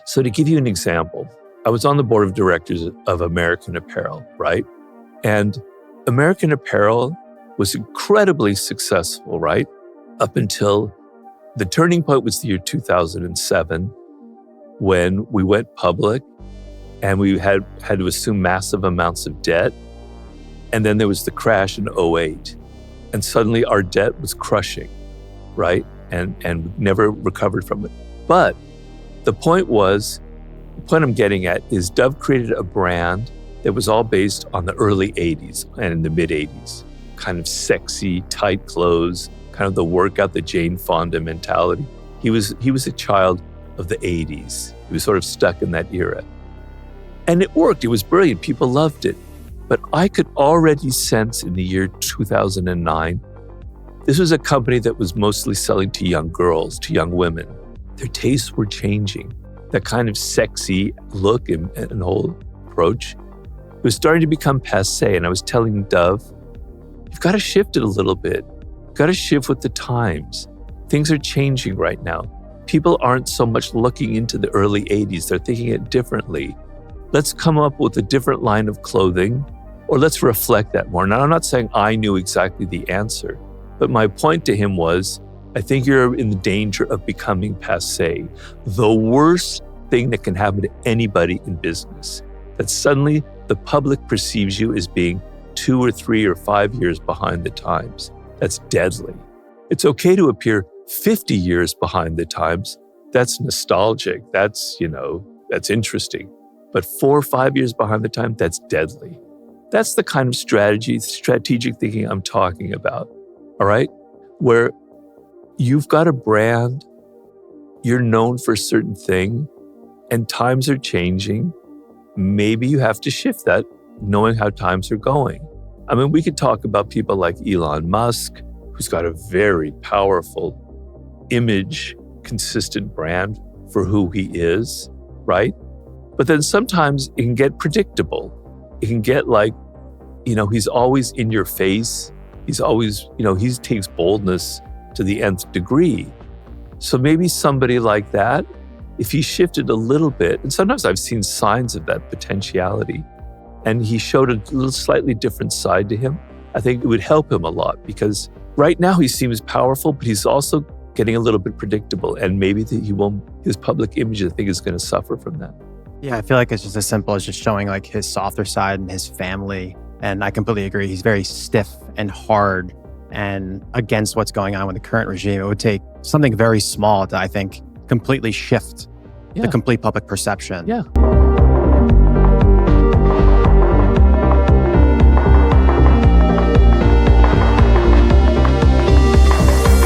So to give you an example, I was on the board of directors of American Apparel, right? And American Apparel was incredibly successful, right? Up until the turning point was the year 2007, when we went public and we had to assume massive amounts of debt. And then there was the crash in '08. And suddenly our debt was crushing, right? And we never recovered from it. But the point I'm getting at is Dove created a brand that was all based on the early 80s and in the mid 80s. Kind of sexy, tight clothes, kind of the workout, the Jane Fonda mentality. He was a child of the 80s. He was sort of stuck in that era. And it worked. It was brilliant. People loved it. But I could already sense in the year 2009, this was a company that was mostly selling to young girls, to young women. Their tastes were changing. That kind of sexy look and whole approach was starting to become passé. And I was telling Dove, you've got to shift it a little bit. You've got to shift with the times. Things are changing right now. People aren't so much looking into the early 80s. They're thinking it differently. Let's come up with a different line of clothing, or let's reflect that more. Now, I'm not saying I knew exactly the answer, but my point to him was, I think you're in the danger of becoming passé. The worst thing that can happen to anybody in business, that suddenly the public perceives you as being 2 or 3 or 5 years behind the times. That's deadly. It's okay to appear 50 years behind the times. That's nostalgic. That's interesting. But 4 or 5 years behind the time, that's deadly. That's the kind of strategic thinking I'm talking about, all right? Where you've got a brand, you're known for a certain thing, and times are changing. Maybe you have to shift that, knowing how times are going. I mean, we could talk about people like Elon Musk, who's got a very powerful image, consistent brand for who he is, right? But then sometimes it can get predictable. It can get like, he's always in your face. He's always, he takes boldness to the nth degree. So maybe somebody like that, if he shifted a little bit, and sometimes I've seen signs of that potentiality, and he showed a little slightly different side to him, I think it would help him a lot, because right now he seems powerful, but he's also getting a little bit predictable, and maybe his public image, I think, is going to suffer from that. Yeah, I feel like it's just as simple as just showing like his softer side and his family. And I completely agree. He's very stiff and hard and against what's going on with the current regime. It would take something very small to, I think, completely shift the complete public perception. Yeah.